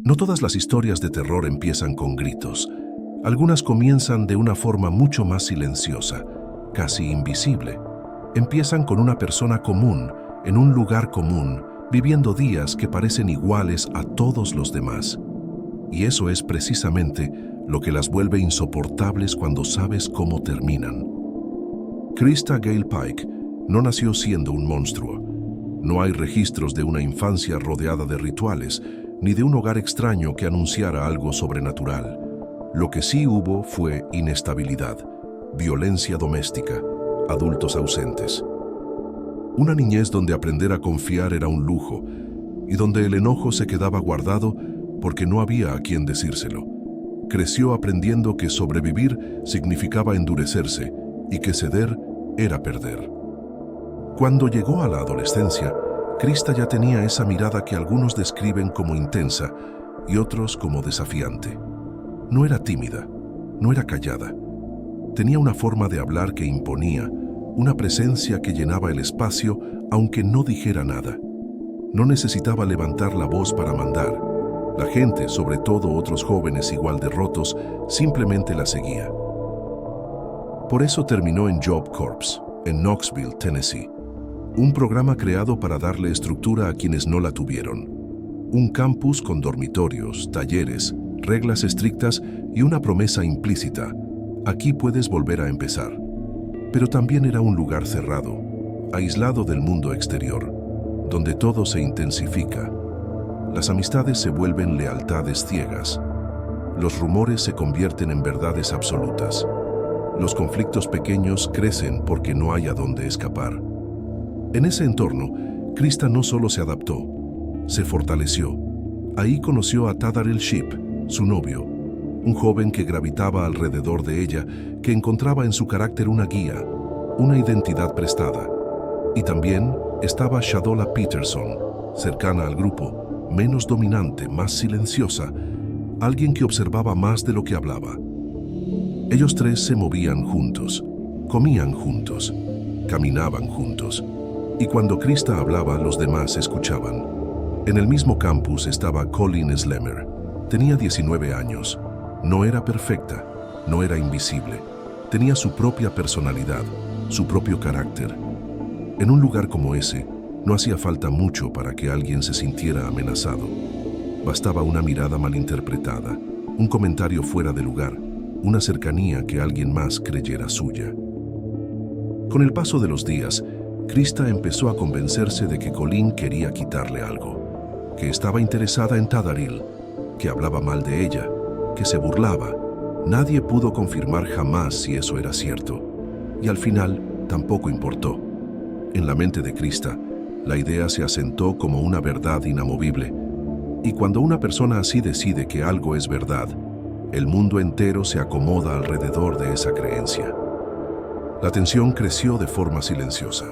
No todas las historias de terror empiezan con gritos. Algunas comienzan de una forma mucho más silenciosa, casi invisible. Empiezan con una persona común, en un lugar común, viviendo días que parecen iguales a todos los demás. Y eso es precisamente lo que las vuelve insoportables cuando sabes cómo terminan. Krista Gale Pike no nació siendo un monstruo. No hay registros de una infancia rodeada de rituales, ni de un hogar extraño que anunciara algo sobrenatural. Lo que sí hubo fue inestabilidad, violencia doméstica, adultos ausentes. Una niñez donde aprender a confiar era un lujo y donde el enojo se quedaba guardado porque no había a quien decírselo. Creció aprendiendo que sobrevivir significaba endurecerse y que ceder era perder. Cuando llegó a la adolescencia, Krista ya tenía esa mirada que algunos describen como intensa y otros como desafiante. No era tímida, no era callada. Tenía una forma de hablar que imponía, una presencia que llenaba el espacio aunque no dijera nada. No necesitaba levantar la voz para mandar. La gente, sobre todo otros jóvenes igual de rotos, simplemente la seguía. Por eso terminó en Job Corps, en Knoxville, Tennessee. Un programa creado para darle estructura a quienes no la tuvieron. Un campus con dormitorios, talleres, reglas estrictas y una promesa implícita. Aquí puedes volver a empezar. Pero también era un lugar cerrado, aislado del mundo exterior, donde todo se intensifica. Las amistades se vuelven lealtades ciegas. Los rumores se convierten en verdades absolutas. Los conflictos pequeños crecen porque no hay a dónde escapar. En ese entorno, Krista no solo se adaptó, se fortaleció. Ahí conoció a Tadaril Sheep, su novio, un joven que gravitaba alrededor de ella, que encontraba en su carácter una guía, una identidad prestada. Y también estaba Shadola Peterson, cercana al grupo, menos dominante, más silenciosa, alguien que observaba más de lo que hablaba. Ellos tres se movían juntos, comían juntos, caminaban juntos, y cuando Krista hablaba, los demás escuchaban. En el mismo campus estaba Colleen Slemmer. Tenía 19 años. No era perfecta, no era invisible. Tenía su propia personalidad, su propio carácter. En un lugar como ese, no hacía falta mucho para que alguien se sintiera amenazado. Bastaba una mirada malinterpretada, un comentario fuera de lugar, una cercanía que alguien más creyera suya. Con el paso de los días, Krista empezó a convencerse de que Colleen quería quitarle algo, que estaba interesada en Tadaril, que hablaba mal de ella, que se burlaba. Nadie pudo confirmar jamás si eso era cierto, y al final tampoco importó. En la mente de Krista, la idea se asentó como una verdad inamovible, y cuando una persona así decide que algo es verdad, el mundo entero se acomoda alrededor de esa creencia. La tensión creció de forma silenciosa.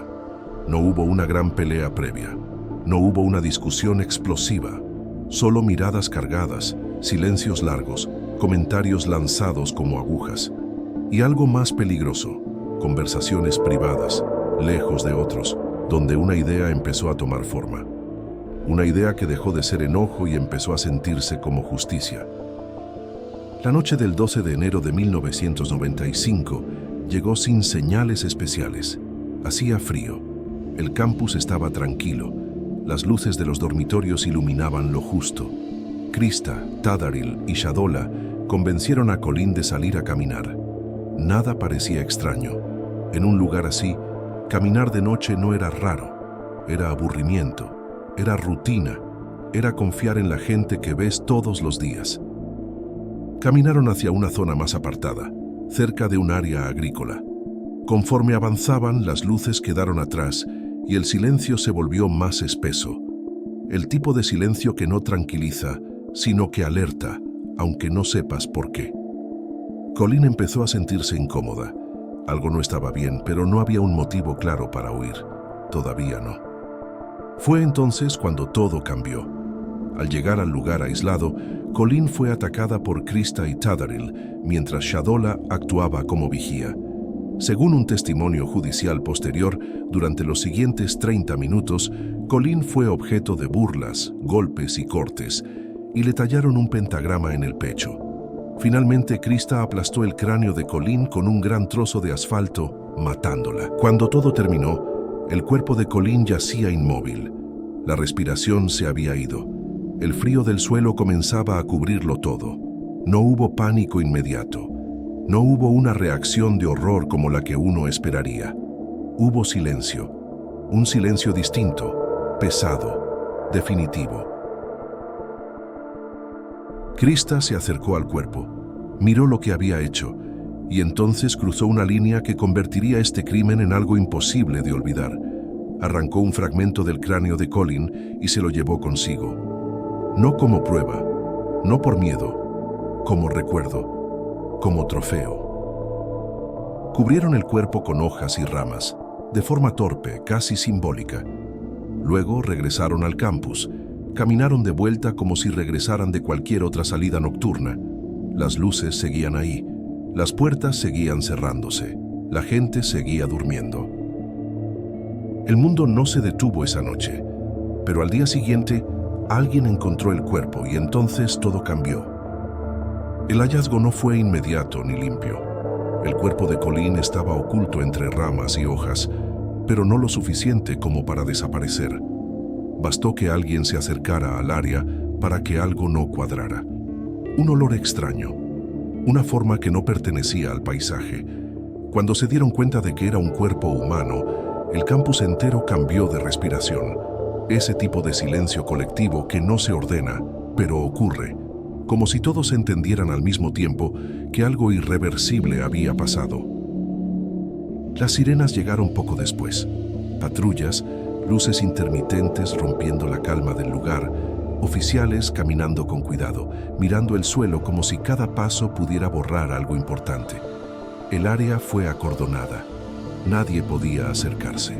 No hubo una gran pelea previa, no hubo una discusión explosiva, solo miradas cargadas, silencios largos, comentarios lanzados como agujas. Y algo más peligroso, conversaciones privadas, lejos de otros, donde una idea empezó a tomar forma. Una idea que dejó de ser enojo y empezó a sentirse como justicia. La noche del 12 de enero de 1995 llegó sin señales especiales. Hacía frío. El campus estaba tranquilo. Las luces de los dormitorios iluminaban lo justo. Krista, Tadaril y Shadola convencieron a Colleen de salir a caminar. Nada parecía extraño. En un lugar así, caminar de noche no era raro. Era aburrimiento, era rutina, era confiar en la gente que ves todos los días. Caminaron hacia una zona más apartada, cerca de un área agrícola. Conforme avanzaban, las luces quedaron atrás y el silencio se volvió más espeso. El tipo de silencio que no tranquiliza, sino que alerta, aunque no sepas por qué. Colleen empezó a sentirse incómoda. Algo no estaba bien, pero no había un motivo claro para huir. Todavía no. Fue entonces cuando todo cambió. Al llegar al lugar aislado, Colleen fue atacada por Krista y Tadaril, mientras Shadola actuaba como vigía. Según un testimonio judicial posterior, durante los siguientes 30 minutos, Colleen fue objeto de burlas, golpes y cortes, y le tallaron un pentagrama en el pecho. Finalmente, Krista aplastó el cráneo de Colleen con un gran trozo de asfalto, matándola. Cuando todo terminó, el cuerpo de Colleen yacía inmóvil. La respiración se había ido. El frío del suelo comenzaba a cubrirlo todo. No hubo pánico inmediato. No hubo una reacción de horror como la que uno esperaría. Hubo silencio. Un silencio distinto, pesado, definitivo. Krista se acercó al cuerpo, miró lo que había hecho, y entonces cruzó una línea que convertiría este crimen en algo imposible de olvidar. Arrancó un fragmento del cráneo de Colleen y se lo llevó consigo. No como prueba, no por miedo, como recuerdo, como trofeo. Cubrieron el cuerpo con hojas y ramas, de forma torpe, casi simbólica. Luego regresaron al campus. Caminaron de vuelta como si regresaran de cualquier otra salida nocturna. Las luces seguían ahí, las puertas seguían cerrándose, la gente seguía durmiendo. El mundo no se detuvo esa noche, pero al día siguiente alguien encontró el cuerpo y entonces todo cambió. El hallazgo no fue inmediato ni limpio. El cuerpo de Colleen estaba oculto entre ramas y hojas, pero no lo suficiente como para desaparecer. Bastó que alguien se acercara al área para que algo no cuadrara. Un olor extraño, una forma que no pertenecía al paisaje. Cuando se dieron cuenta de que era un cuerpo humano, el campus entero cambió de respiración. Ese tipo de silencio colectivo que no se ordena, pero ocurre, como si todos entendieran al mismo tiempo que algo irreversible había pasado. Las sirenas llegaron poco después. Patrullas, luces intermitentes rompiendo la calma del lugar, oficiales caminando con cuidado, mirando el suelo como si cada paso pudiera borrar algo importante. El área fue acordonada. Nadie podía acercarse.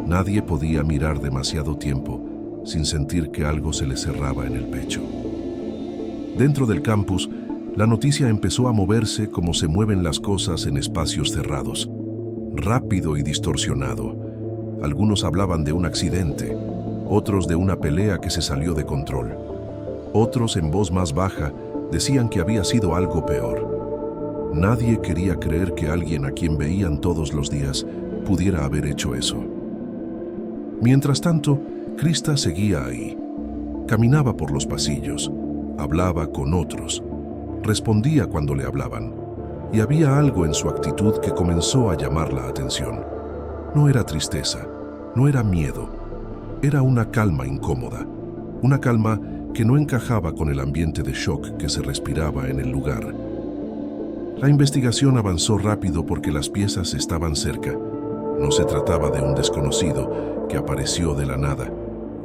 Nadie podía mirar demasiado tiempo sin sentir que algo se le cerraba en el pecho. Dentro del campus, la noticia empezó a moverse como se mueven las cosas en espacios cerrados, rápido y distorsionado. Algunos hablaban de un accidente, otros de una pelea que se salió de control. Otros, en voz más baja, decían que había sido algo peor. Nadie quería creer que alguien a quien veían todos los días pudiera haber hecho eso. Mientras tanto, Krista seguía ahí. Caminaba por los pasillos, hablaba con otros, respondía cuando le hablaban, y había algo en su actitud que comenzó a llamar la atención. No era tristeza, no era miedo, era una calma incómoda, una calma que no encajaba con el ambiente de shock que se respiraba en el lugar. La investigación avanzó rápido porque las piezas estaban cerca. No se trataba de un desconocido que apareció de la nada.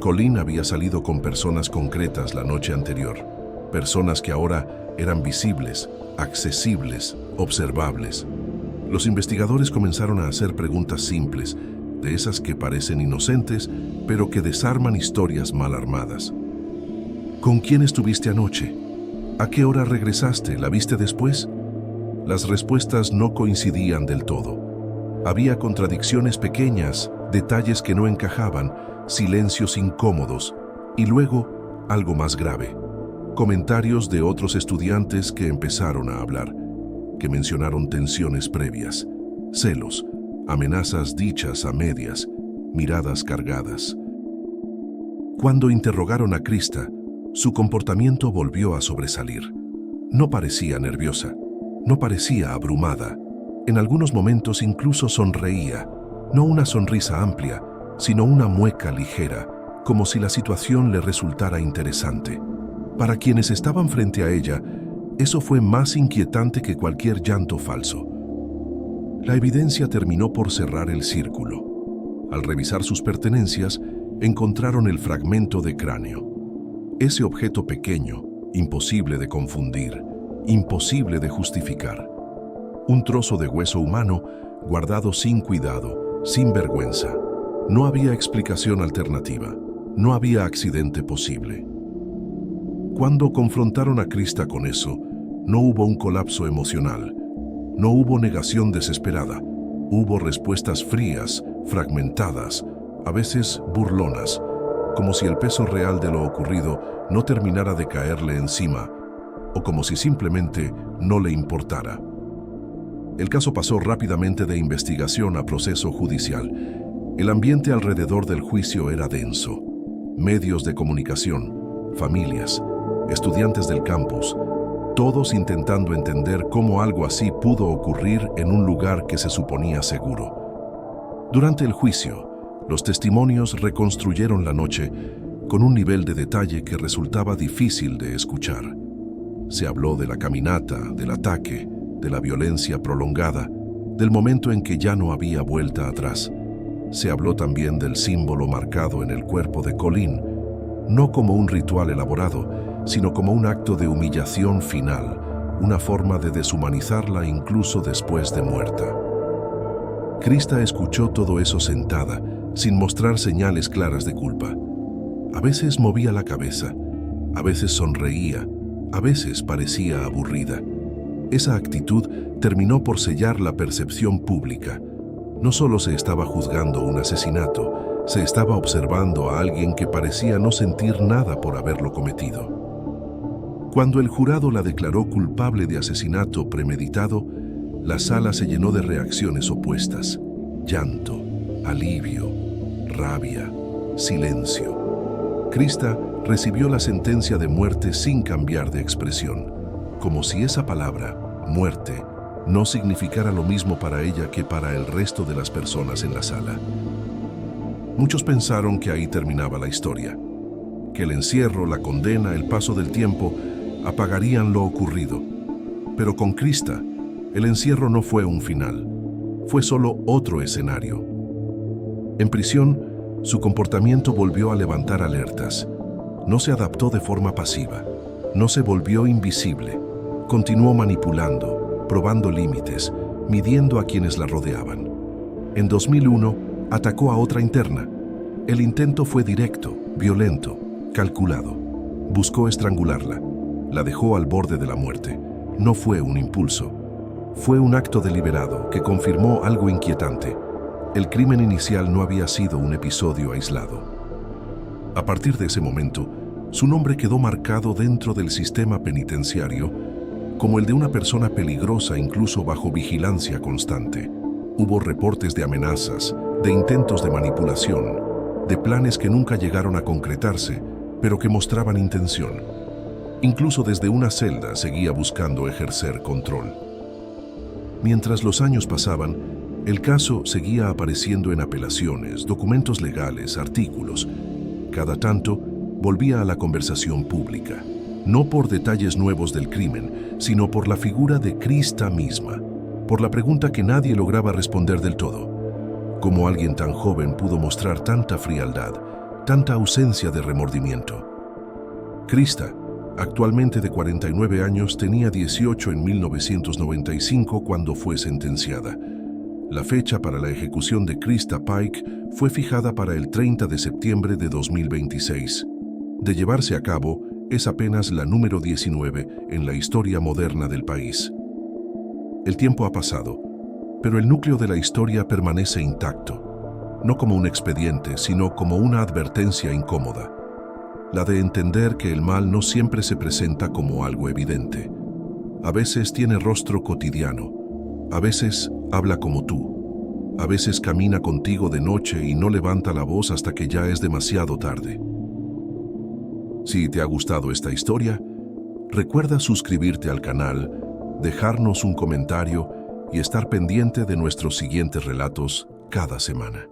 Colleen había salido con personas concretas la noche anterior, personas que ahora eran visibles, accesibles, observables. Los investigadores comenzaron a hacer preguntas simples, de esas que parecen inocentes, pero que desarman historias mal armadas. ¿Con quién estuviste anoche? ¿A qué hora regresaste? ¿La viste después? Las respuestas no coincidían del todo. Había contradicciones pequeñas, detalles que no encajaban, silencios incómodos, y luego algo más grave. Comentarios de otros estudiantes que empezaron a hablar, que mencionaron tensiones previas, celos, amenazas dichas a medias, miradas cargadas. Cuando interrogaron a Krista, su comportamiento volvió a sobresalir. No parecía nerviosa, no parecía abrumada. En algunos momentos incluso sonreía, no una sonrisa amplia, sino una mueca ligera, como si la situación le resultara interesante. Para quienes estaban frente a ella, eso fue más inquietante que cualquier llanto falso. La evidencia terminó por cerrar el círculo. Al revisar sus pertenencias, encontraron el fragmento de cráneo. Ese objeto pequeño, imposible de confundir, imposible de justificar. Un trozo de hueso humano guardado sin cuidado, sin vergüenza. No había explicación alternativa, no había accidente posible. Cuando confrontaron a Krista con eso, no hubo un colapso emocional, no hubo negación desesperada, hubo respuestas frías, fragmentadas, a veces burlonas, como si el peso real de lo ocurrido no terminara de caerle encima, o como si simplemente no le importara. El caso pasó rápidamente de investigación a proceso judicial. El ambiente alrededor del juicio era denso. Medios de comunicación, familias, estudiantes del campus, todos intentando entender cómo algo así pudo ocurrir en un lugar que se suponía seguro. Durante el juicio, los testimonios reconstruyeron la noche con un nivel de detalle que resultaba difícil de escuchar. Se habló de la caminata, del ataque, de la violencia prolongada, del momento en que ya no había vuelta atrás. Se habló también del símbolo marcado en el cuerpo de Colleen, no como un ritual elaborado, sino como un acto de humillación final, una forma de deshumanizarla incluso después de muerta. Krista escuchó todo eso sentada, sin mostrar señales claras de culpa. A veces movía la cabeza, a veces sonreía, a veces parecía aburrida. Esa actitud terminó por sellar la percepción pública. No solo se estaba juzgando un asesinato, se estaba observando a alguien que parecía no sentir nada por haberlo cometido. Cuando el jurado la declaró culpable de asesinato premeditado, la sala se llenó de reacciones opuestas: llanto, alivio, rabia, silencio. Krista recibió la sentencia de muerte sin cambiar de expresión, como si esa palabra, muerte, no significara lo mismo para ella que para el resto de las personas en la sala. Muchos pensaron que ahí terminaba la historia, que el encierro, la condena, el paso del tiempo apagarían lo ocurrido. Pero con Krista, el encierro no fue un final, fue solo otro escenario. En prisión, su comportamiento volvió a levantar alertas. No se adaptó de forma pasiva, no se volvió invisible, continuó manipulando, probando límites, midiendo a quienes la rodeaban. En 2001, atacó a otra interna. El intento fue directo, violento, calculado. Buscó estrangularla. La dejó al borde de la muerte. No fue un impulso. Fue un acto deliberado que confirmó algo inquietante. El crimen inicial no había sido un episodio aislado. A partir de ese momento, su nombre quedó marcado dentro del sistema penitenciario como el de una persona peligrosa incluso bajo vigilancia constante. Hubo reportes de amenazas, de intentos de manipulación, de planes que nunca llegaron a concretarse, pero que mostraban intención. Incluso desde una celda seguía buscando ejercer control. Mientras los años pasaban, el caso seguía apareciendo en apelaciones, documentos legales, artículos. Cada tanto, volvía a la conversación pública, no por detalles nuevos del crimen, sino por la figura de Krista misma, por la pregunta que nadie lograba responder del todo. ¿Cómo alguien tan joven pudo mostrar tanta frialdad, tanta ausencia de remordimiento? Krista, actualmente de 49 años, tenía 18 en 1995 cuando fue sentenciada. La fecha para la ejecución de Krista Pike fue fijada para el 30 de septiembre de 2026. De llevarse a cabo, es apenas la número 19 en la historia moderna del país. El tiempo ha pasado, pero el núcleo de la historia permanece intacto, no como un expediente, sino como una advertencia incómoda, la de entender que el mal no siempre se presenta como algo evidente. A veces tiene rostro cotidiano, a veces habla como tú, a veces camina contigo de noche y no levanta la voz hasta que ya es demasiado tarde. Si te ha gustado esta historia, recuerda suscribirte al canal, dejarnos un comentario y estar pendiente de nuestros siguientes relatos cada semana.